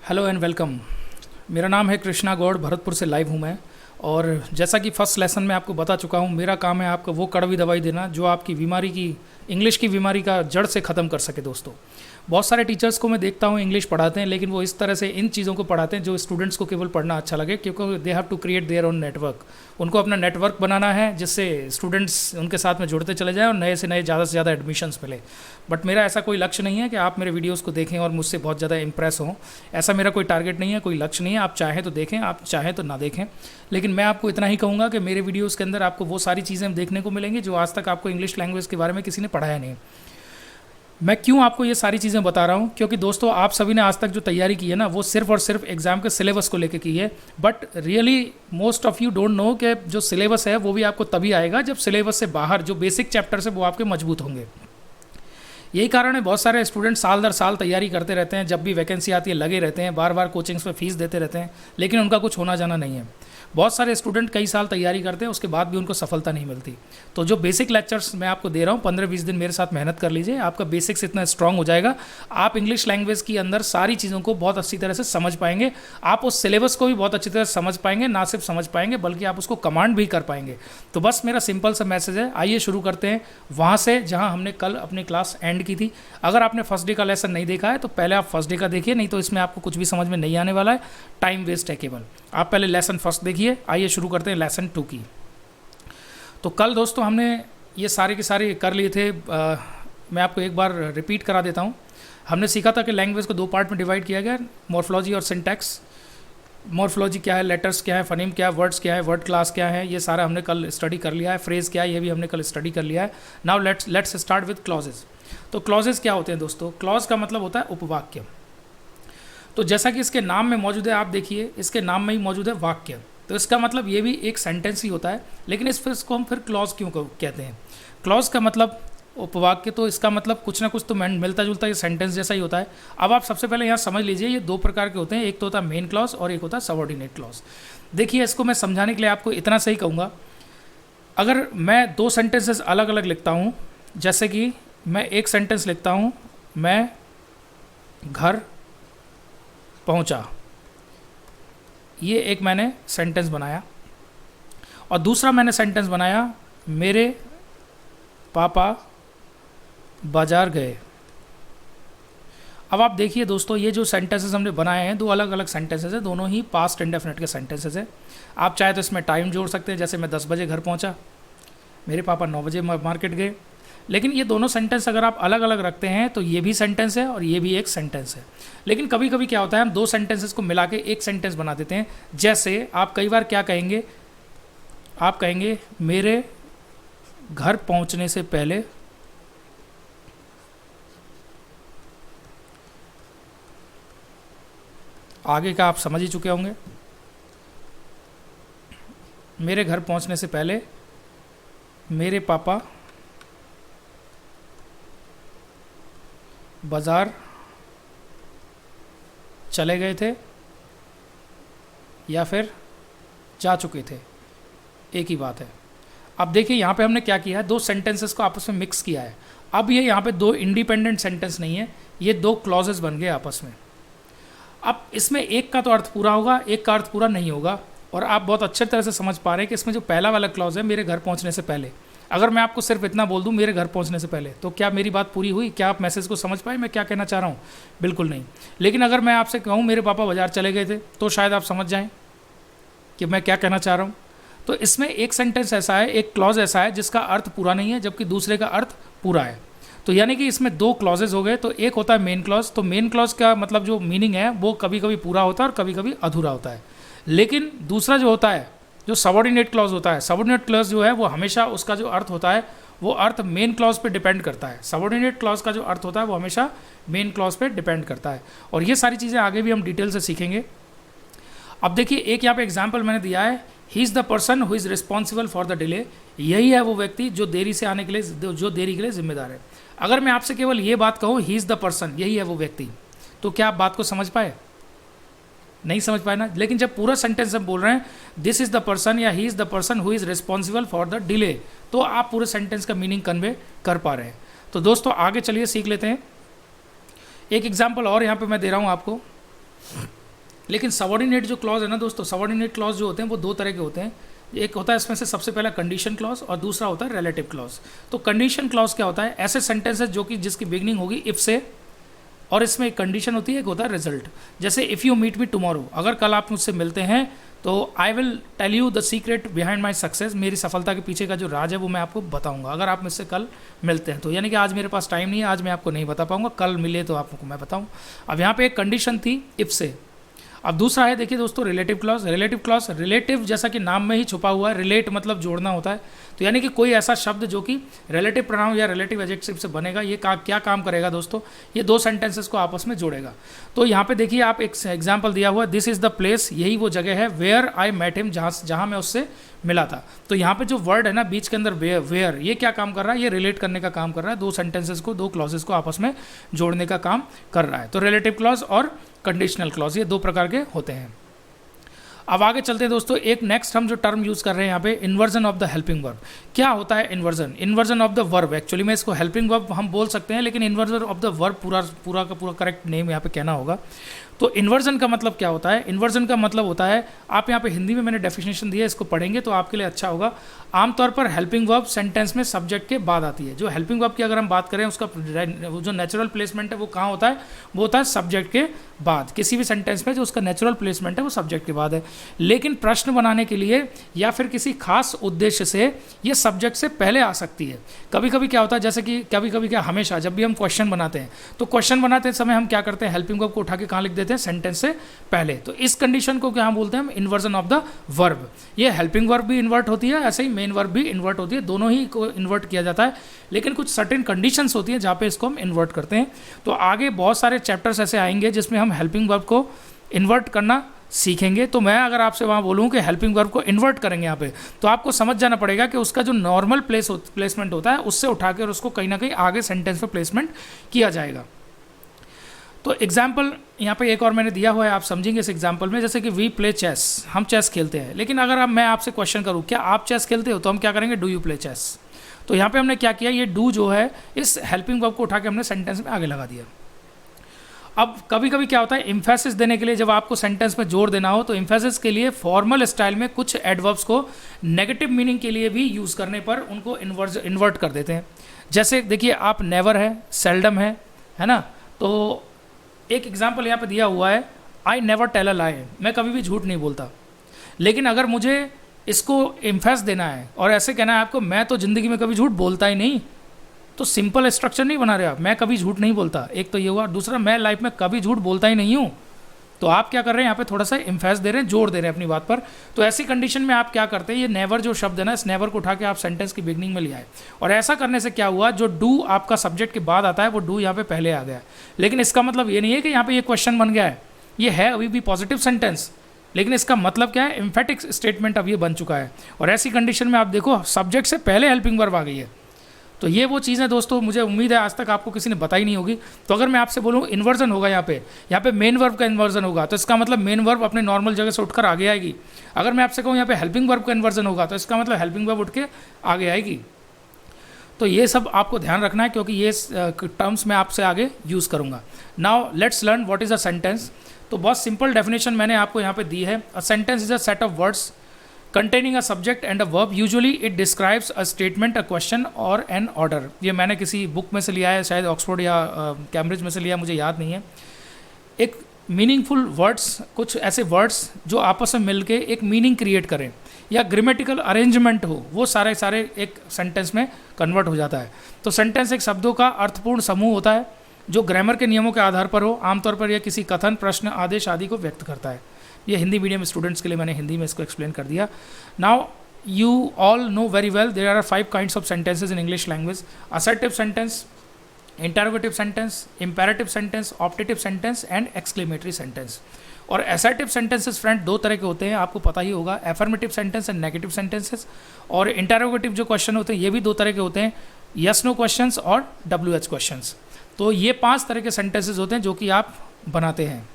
Hello and welcome. मेरा नाम है कृष्णा गौड़, भरतपुर से लाइव हूँ मैं। और जैसा कि फर्स्ट लेसन में आपको बता चुका हूँ, मेरा काम है आपको वो कड़वी दवाई देना जो आपकी बीमारी की, इंग्लिश की बीमारी का जड़ से ख़त्म कर सके। दोस्तों, बहुत सारे टीचर्स को मैं देखता हूँ इंग्लिश पढ़ाते हैं, लेकिन वो इस तरह से इन चीज़ों को पढ़ाते हैं जो स्टूडेंट्स को केवल पढ़ना अच्छा लगे, क्योंकि they have to create their own network. उनको अपना नेटवर्क बनाना है जिससे स्टूडेंट्स उनके साथ में जुड़ते चले जाएँ और नए से नए ज़्यादा से ज़्यादा एडमिशन्स मिले। बट मेरा ऐसा कोई लक्ष्य नहीं है कि आप मेरे वीडियोज़ को देखें और मुझसे बहुत ज़्यादा इंप्रेस हों। ऐसा मेरा कोई टारगेट नहीं है, कोई लक्ष्य नहीं है। आप चाहें तो देखें, आप चाहें तो ना देखें, लेकिन मैं आपको इतना ही कहूँगा कि मेरे वीडियोज़ के अंदर आपको वो सारी चीज़ें देखने को मिलेंगी जो आज तक आपको इंग्लिश लैंग्वेज के बारे में किसी ने पढ़ाया नहीं। मैं क्यों आपको ये सारी चीज़ें बता रहा हूँ? क्योंकि दोस्तों, आप सभी ने आज तक जो तैयारी की है ना, वो सिर्फ और सिर्फ एग्ज़ाम के सिलेबस को लेकर की है। But really most of you don't know कि जो सिलेबस है वो भी आपको तभी आएगा जब सिलेबस से बाहर जो बेसिक चैप्टर्स है वो आपके मजबूत होंगे। यही कारण है बहुत सारे स्टूडेंट साल दर साल तैयारी करते रहते हैं, जब भी वैकेंसी आती है लगे रहते हैं, बार बार कोचिंग्स में फ़ीस देते रहते हैं, लेकिन उनका कुछ होना जाना नहीं है। बहुत सारे स्टूडेंट कई साल तैयारी करते हैं, उसके बाद भी उनको सफलता नहीं मिलती। तो जो बेसिक लेक्चर्स मैं आपको दे रहा हूँ, 15-20 दिन मेरे साथ मेहनत कर लीजिए, आपका बेसिक्स इतना स्ट्रांग हो जाएगा, आप इंग्लिश लैंग्वेज के अंदर सारी चीज़ों को बहुत अच्छी तरह से समझ पाएंगे। आप उस सिलेबस को भी बहुत अच्छी तरह से समझ पाएंगे, ना सिर्फ समझ पाएंगे बल्कि आप उसको कमांड भी कर पाएंगे। तो बस मेरा सिंपल सा मैसेज है, आइए शुरू करते हैं वहाँ से जहाँ हमने कल अपनी क्लास एंड की थी। अगर आपने फर्स्ट डे का लेसन नहीं देखा है तो पहले आप फर्स्ट डे का देखिए, नहीं तो इसमें आपको कुछ भी समझ में नहीं आने वाला है, टाइम वेस्ट है केवल। आप पहले लेसन फर्स्ट देखिए। आइए शुरू करते हैं लेसन 2 की। तो कल दोस्तों हमने ये सारे के सारे कर लिए थे। मैं आपको एक बार रिपीट करा देता हूँ। हमने सीखा था कि लैंग्वेज को 2 पार्ट में डिवाइड किया गया, मॉर्फोलॉजी और सिंटैक्स। मॉर्फोलॉजी क्या है, लेटर्स क्या है, फनीम क्या है, वर्ड्स क्या है, वर्ड क्लास क्या है, ये सारा हमने कल स्टडी कर लिया है। फ्रेज क्या है, ये भी हमने कल स्टडी कर लिया है। Now let's start with clauses. तो क्लॉजेज क्या होते हैं दोस्तों? क्लॉज का मतलब होता है उपवाक्य। तो जैसा कि इसके नाम में मौजूद है, आप देखिए इसके नाम में ही मौजूद है वाक्य, तो इसका मतलब ये भी एक सेंटेंस ही होता है। लेकिन इसको हम फिर क्लॉज क्यों कहते हैं? क्लॉज का मतलब उपवाक्य, तो इसका मतलब कुछ ना कुछ तो मिलता जुलता ये सेंटेंस जैसा ही होता है। अब आप सबसे पहले यहाँ समझ लीजिए, ये 2 प्रकार के होते हैं, एक तो होता है मेन क्लॉज और एक होता है सबऑर्डिनेट क्लॉज। देखिए, इसको मैं समझाने के लिए आपको इतना सही कहूँगा, अगर मैं 2 सेंटेंसेस अलग अलग लिखता हूँ, जैसे कि मैं एक सेंटेंस लिखता हूँ, मैं घर पहुँचा, ये एक मैंने सेंटेंस बनाया, और दूसरा मैंने सेंटेंस बनाया, मेरे पापा बाजार गए। अब आप देखिए दोस्तों, ये जो सेंटेंसेस हमने बनाए हैं 2 अलग अलग सेंटेंसेस हैं, दोनों ही पास्ट इंडेफिनिट के सेंटेंसेस हैं। आप चाहे तो इसमें टाइम जोड़ सकते हैं, जैसे मैं 10 बजे घर पहुंचा, मेरे पापा 9 बजे मार्केट गए। लेकिन ये दोनों सेंटेंस अगर आप अलग अलग रखते हैं तो ये भी सेंटेंस है और ये भी एक सेंटेंस है। लेकिन कभी कभी क्या होता है, हम 2 सेंटेंसेस को मिला के एक सेंटेंस बना देते हैं। जैसे आप कई बार क्या कहेंगे, आप कहेंगे मेरे घर पहुंचने से पहले आगे का आप समझ ही चुके होंगे। मेरे घर पहुंचने से पहले मेरे पापा बाज़ार चले गए थे या फिर जा चुके थे, एक ही बात है। अब देखिए यहाँ पे हमने क्या किया है, 2 सेंटेंसेस को आपस में मिक्स किया है। अब ये यहाँ पे 2 इंडिपेंडेंट सेंटेंस नहीं है, ये 2 क्लॉजेस बन गए आपस में। अब इसमें एक का तो अर्थ पूरा होगा, एक का अर्थ पूरा नहीं होगा, और आप बहुत अच्छे तरह से समझ पा रहे हैं कि इसमें जो पहला वाला क्लॉज है, मेरे घर पहुँचने से पहले, अगर मैं आपको सिर्फ इतना बोल दूं मेरे घर पहुंचने से पहले, तो क्या मेरी बात पूरी हुई? क्या आप मैसेज को समझ पाए मैं क्या कहना चाह रहा हूं? बिल्कुल नहीं। लेकिन अगर मैं आपसे कहूं मेरे पापा बाजार चले गए थे, तो शायद आप समझ जाएं कि मैं क्या कहना चाह रहा हूं। तो इसमें एक सेंटेंस ऐसा है, एक क्लॉज ऐसा है जिसका अर्थ पूरा नहीं है, जबकि दूसरे का अर्थ पूरा है। तो यानी कि इसमें 2 क्लॉजेज हो गए। तो एक होता है मेन क्लॉज, तो मेन क्लॉज का मतलब जो मीनिंग है वो कभी कभी पूरा होता है और कभी कभी अधूरा होता है। लेकिन दूसरा जो होता है, जो सबऑर्डिनेट क्लॉज होता है, सबऑर्डिनेट क्लॉज जो है वो हमेशा उसका जो अर्थ होता है वो अर्थ मेन क्लॉज पे डिपेंड करता है। सबऑर्डिनेट क्लॉज का जो अर्थ होता है वो हमेशा मेन क्लॉज पे डिपेंड करता है। और ये सारी चीज़ें आगे भी हम डिटेल से सीखेंगे। अब देखिए, एक यहाँ पे एग्जाम्पल मैंने दिया है, he is the person who is responsible for the delay. यही है वो व्यक्ति जो देरी से आने के लिए, जो देरी के लिए जिम्मेदार है। अगर मैं आपसे केवल ये बात कहूँ, ही इज़ द पर्सन, यही है वो व्यक्ति, तो क्या आप बात को समझ पाए? नहीं समझ पाए ना। लेकिन जब पूरा सेंटेंस हम बोल रहे हैं दिस इज़ द पर्सन या he is the person who is responsible for the delay, तो आप पूरे सेंटेंस का मीनिंग कन्वे कर पा रहे हैं। तो दोस्तों आगे चलिए सीख लेते हैं। एक एग्जाम्पल और यहाँ पे मैं दे रहा हूँ आपको। लेकिन सबऑर्डिनेट जो क्लॉज है ना दोस्तों, सबऑर्डिनेट क्लॉज जो होते हैं वो दो तरह के होते हैं। एक होता है इसमें से सबसे पहला कंडीशन क्लॉज और दूसरा होता है रिलेटिव क्लॉज। तो कंडीशन क्लॉज क्या होता है, ऐसे सेंटेंसेस जो कि जिसकी बिगनिंग होगी इफ से, और इसमें एक कंडीशन होती है, एक होता है रिजल्ट। जैसे if you meet me tomorrow, अगर कल आप मुझसे मिलते हैं तो I will tell you the secret behind my success, मेरी सफलता के पीछे का जो राज है वो मैं आपको बताऊंगा अगर आप मुझसे कल मिलते हैं। तो यानी कि आज मेरे पास टाइम नहीं है, आज मैं आपको नहीं बता पाऊंगा, कल मिले तो आपको मैं बताऊँ। अब यहाँ पे एक कंडीशन थी इफ से। अब दूसरा है, देखिए दोस्तों, relative clause. Relative clause, relative जैसा कि नाम में ही छुपा हुआ है, रिलेट मतलब जोड़ना होता है। तो यानी कि कोई ऐसा शब्द जो कि रिलेटिव प्रोनाउन या रिलेटिव एडजेक्टिव से बनेगा, ये क्या काम करेगा दोस्तों, ये दो सेंटेंसेस को आपस में जोड़ेगा। तो यहाँ पे देखिए आप एक एग्जाम्पल दिया हुआ है, दिस इज़ द प्लेस, यही वो जगह है, वेयर आई मेट हिम, जहाँ मैं उससे मिला था। तो यहाँ पे जो वर्ड है ना बीच के अंदर वेयर, ये क्या काम कर रहा है, ये रिलेट करने का काम कर रहा है, दो सेंटेंसेस को, दो क्लॉजेस को आपस में जोड़ने का काम कर रहा है। तो रिलेटिव क्लॉज और कंडीशनल क्लॉज ये दो प्रकार के होते हैं। अब आगे चलते हैं दोस्तों, एक नेक्स्ट हम जो टर्म यूज़ कर रहे हैं यहाँ पे, inversion of the helping verb. क्या होता है inversion? Inversion of the verb, actually में इसको हेल्पिंग वर्ब हम बोल सकते हैं, लेकिन इन्वर्जन ऑफ द वर्ब पूरा का पूरा करेक्ट नेम यहाँ पे कहना होगा। तो इन्वर्जन का मतलब क्या होता है? इन्वर्जन का मतलब होता है, आप यहाँ पे हिंदी में मैंने डेफिनेशन दिया है, इसको पढ़ेंगे तो आपके लिए अच्छा होगा। आमतौर पर हेल्पिंग वर्ब सेंटेंस में सब्जेक्ट के बाद आती है। जो हेल्पिंग वर्ब की अगर हम बात करें, उसका जो नेचुरल प्लेसमेंट है वो कहाँ होता है? वो होता है सब्जेक्ट के बाद। किसी भी सेंटेंस में जो उसका नेचुरल प्लेसमेंट है वो सब्जेक्ट के बाद है। लेकिन प्रश्न बनाने के लिए या फिर किसी खास उद्देश्य से ये सब्जेक्ट से पहले आ सकती है। कभी कभी क्या होता है, जैसे कि कभी कभी क्या, हमेशा जब भी हम क्वेश्चन बनाते हैं तो क्वेश्चन बनाते समय हम क्या करते हैं, हेल्पिंग वर्ब को उठा के कहाँ लिख देते हैं? सेंटेंस से पहले। तो इस कंडीशन को क्या बोलते हैं हम? Inversion of the verb. ये हेल्पिंग वर्ब भी इन्वर्ट होती है, ऐसे ही मेन वर्ब भी इन्वर्ट होती है, दोनों ही को इन्वर्ट किया जाता है। लेकिन कुछ सर्टेन कंडीशंस होती हैं जहाँ पे इसको हम इन्वर्ट करते हैं। तो आगे बहुत सारे चैप्टर्स ऐसे आएंगे जिसमें हम हेल्पिंग वर्ब को इन्वर्ट करना सीखेंगे। तो मैं अगर आपसे वहाँ बोलूँ कि हेल्पिंग वर्ब को इन्वर्ट करेंगे यहाँ पे, तो आपको समझ जाना पड़ेगा कि उसका जो नॉर्मल प्लेसमेंट होता है उससे उठा कर उसको कहीं ना कहीं आगे सेंटेंस में प्लेसमेंट किया जाएगा। तो एग्जाम्पल यहाँ पे एक और मैंने दिया हुआ है, आप समझेंगे इस एग्जाम्पल में। जैसे कि वी प्ले चेस, हम चेस खेलते हैं। लेकिन अगर मैं आपसे क्वेश्चन करूँ क्या आप चेस खेलते हो, तो हम क्या करेंगे? Do you play chess. तो यहाँ पे हमने क्या किया, ये डू जो है इस हेल्पिंग वर्ब को उठा के हमने सेंटेंस में आगे लगा दिया। अब कभी कभी क्या होता है, इम्फेसिस देने के लिए जब आपको सेंटेंस में जोर देना हो तो इम्फेसिस के लिए फॉर्मल स्टाइल में कुछ एडवर्ब्स को नेगेटिव मीनिंग के लिए भी यूज़ करने पर उनको इन्वर्ट कर देते हैं। जैसे देखिए आप नेवर है, सेल्डम है ना। तो एक एग्जाम्पल यहाँ पे दिया हुआ है, आई नेवर टेल अ लाई, मैं कभी भी झूठ नहीं बोलता। लेकिन अगर मुझे इसको इम्फेस देना है और ऐसे कहना है आपको, मैं तो ज़िंदगी में कभी झूठ बोलता ही नहीं, तो सिंपल स्ट्रक्चर नहीं बना रहे आप। मैं कभी झूठ नहीं बोलता, एक तो ये हुआ। दूसरा, मैं लाइफ में कभी झूठ बोलता ही नहीं हूँ। तो आप क्या कर रहे हैं यहाँ पे, थोड़ा सा इम्फेस दे रहे हैं, जोर दे रहे हैं अपनी बात पर। तो ऐसी कंडीशन में आप क्या करते हैं, ये नेवर जो शब्द है ना, इस नेवर को उठा के आप सेंटेंस की बिगनिंग में ले आए। और ऐसा करने से क्या हुआ, जो डू आपका सब्जेक्ट के बाद आता है वो डू यहाँ पे पहले आ गया। लेकिन इसका मतलब ये नहीं है कि यहाँ पे ये क्वेश्चन बन गया है, ये है अभी भी पॉजिटिव सेंटेंस, लेकिन इसका मतलब क्या है, एम्फेटिक स्टेटमेंट अब ये बन चुका है। और ऐसी कंडीशन में आप देखो सब्जेक्ट से पहले हेल्पिंग वर्ब आ गई है। तो ये वो चीज़ है दोस्तों, मुझे उम्मीद है आज तक आपको किसी ने बताई नहीं होगी। तो अगर मैं आपसे बोलूँ इन्वर्जन होगा यहाँ पे मेन वर्ब का इन्वर्जन होगा, तो इसका मतलब मेन वर्ब अपने नॉर्मल जगह से उठकर आगे आएगी। अगर मैं आपसे कहूँ यहाँ पे हेल्पिंग वर्ब का इन्वर्जन होगा, तो इसका मतलब हेल्पिंग वर्ब उठ के आगे आएगी। तो ये सब आपको ध्यान रखना है, क्योंकि ये टर्म्स मैं आपसे आगे यूज़ करूँगा। Now let's learn what is a sentence. तो बहुत सिंपल डेफिनेशन मैंने आपको यहाँ पे दी है। A sentence is a set of words containing a subject and a verb. Usually it describes a statement, a question or an order. ये मैंने किसी बुक में से लिया है, शायद ऑक्सफोर्ड या कैम्ब्रिज में से लिया, मुझे याद नहीं है। एक मीनिंगफुल वर्ड्स, कुछ ऐसे वर्ड्स जो आपस में मिलके एक मीनिंग क्रिएट करें या ग्रामेटिकल अरेंजमेंट हो, वो सारे एक सेंटेंस में कन्वर्ट हो जाता है। तो सेंटेंस एक शब्दों का अर्थपूर्ण समूह होता है जो ग्रामर के नियमों के आधार पर हो। आमतौर पर यह किसी कथन, प्रश्न, आदेश आदि को व्यक्त करता है। ये हिंदी मीडियम स्टूडेंट्स के लिए मैंने हिंदी में इसको एक्सप्लेन कर दिया। Now you all know very well there are 5 kinds of sentences in English language: assertive sentence, interrogative sentence, imperative sentence, optative sentence and exclamatory sentence. और असर्टिव सेंटेंसेस फ्रेंड दो तरह के होते हैं, आपको पता ही होगा, affirmative sentence and negative sentences. और इंटरोगेटिव जो क्वेश्चन होते हैं ये भी दो तरह के होते हैं, यस नो क्वेश्चंस और WH क्वेश्चंस। तो ये 5 तरह के सेंटेंसेस होते हैं जो कि आप बनाते हैं।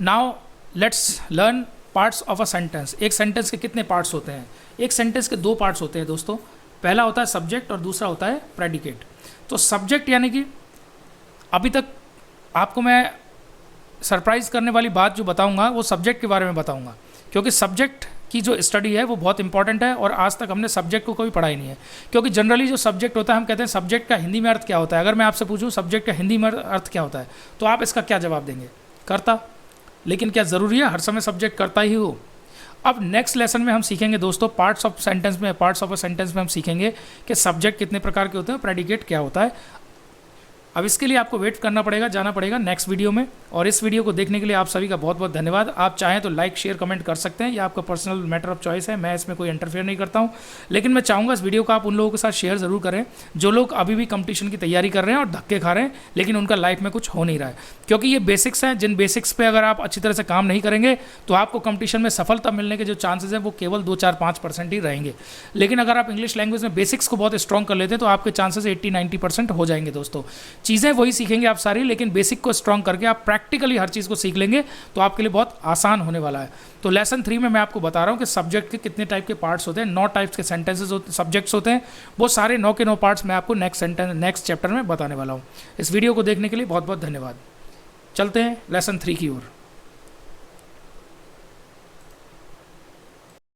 Now let's learn parts of a sentence. एक सेंटेंस के कितने पार्ट्स होते हैं? एक सेंटेंस के 2 पार्ट्स होते हैं दोस्तों। पहला होता है सब्जेक्ट और दूसरा होता है प्रेडिकेट। तो सब्जेक्ट यानी कि अभी तक आपको मैं सरप्राइज़ करने वाली बात जो बताऊंगा वो सब्जेक्ट के बारे में बताऊंगा, क्योंकि सब्जेक्ट की जो स्टडी है वो बहुत इंपॉर्टेंट है और आज तक हमने सब्जेक्ट को कभी पढ़ा ही नहीं है। क्योंकि जनरली जो सब्जेक्ट होता है हम कहते हैं सब्जेक्ट का हिंदी में अर्थ क्या होता है। अगर मैं आपसे पूछूं सब्जेक्ट का हिंदी में अर्थ क्या होता है तो आप इसका क्या जवाब देंगे? कर्ता। लेकिन क्या ज़रूरी है हर समय सब्जेक्ट कर्ता ही हो? अब नेक्स्ट लेसन में हम सीखेंगे दोस्तों पार्ट्स ऑफ अ सेंटेंस में हम सीखेंगे कि सब्जेक्ट कितने प्रकार के होते हैं, प्रेडिकेट क्या होता है। अब इसके लिए आपको वेट करना पड़ेगा, जाना पड़ेगा नेक्स्ट वीडियो में। और इस वीडियो को देखने के लिए आप सभी का बहुत बहुत धन्यवाद। आप चाहें तो लाइक शेयर कमेंट कर सकते हैं, ये आपका पर्सनल मैटर ऑफ चॉइस है, मैं इसमें कोई इंटरफेयर नहीं करता हूं। लेकिन मैं चाहूँगा इस वीडियो को आप उन लोगों के साथ शेयर ज़रूर करें जो लोग अभी भी कंपटीशन की तैयारी कर रहे हैं और धक्के खा रहे हैं लेकिन उनका लाइफ में कुछ हो नहीं रहा है। क्योंकि ये बेसिक्स हैं, जिन बेसिक्स पे अगर आप अच्छी तरह से काम नहीं करेंगे तो आपको कंपटीशन में सफलता मिलने के जो चांसेस हैं वो केवल 2-4-5% ही रहेंगे। लेकिन अगर आप इंग्लिश लैंग्वेज में बेसिक्स को बहुत स्ट्रॉन्ग कर लेते हैं तो आपके चांसेस 80-90% हो जाएंगे दोस्तों। चीज़ें वही सीखेंगे आप सारी, लेकिन बेसिक को स्ट्रॉन्ग करके आप प्रैक्टिकली हर चीज़ को सीख लेंगे तो आपके लिए बहुत आसान होने वाला है। तो लेसन 3 में मैं आपको बता रहा हूँ कि सब्जेक्ट के कितने टाइप के पार्ट्स होते हैं, 9 टाइप्स के सेंटेंसेस सब्जेक्ट्स होते हैं। वो सारे 9 के 9 पार्ट्स मैं आपको नेक्स्ट चैप्टर में बताने वाला हूँ। इस वीडियो को देखने के लिए बहुत बहुत धन्यवाद। चलते हैं लेसन 3 की ओर।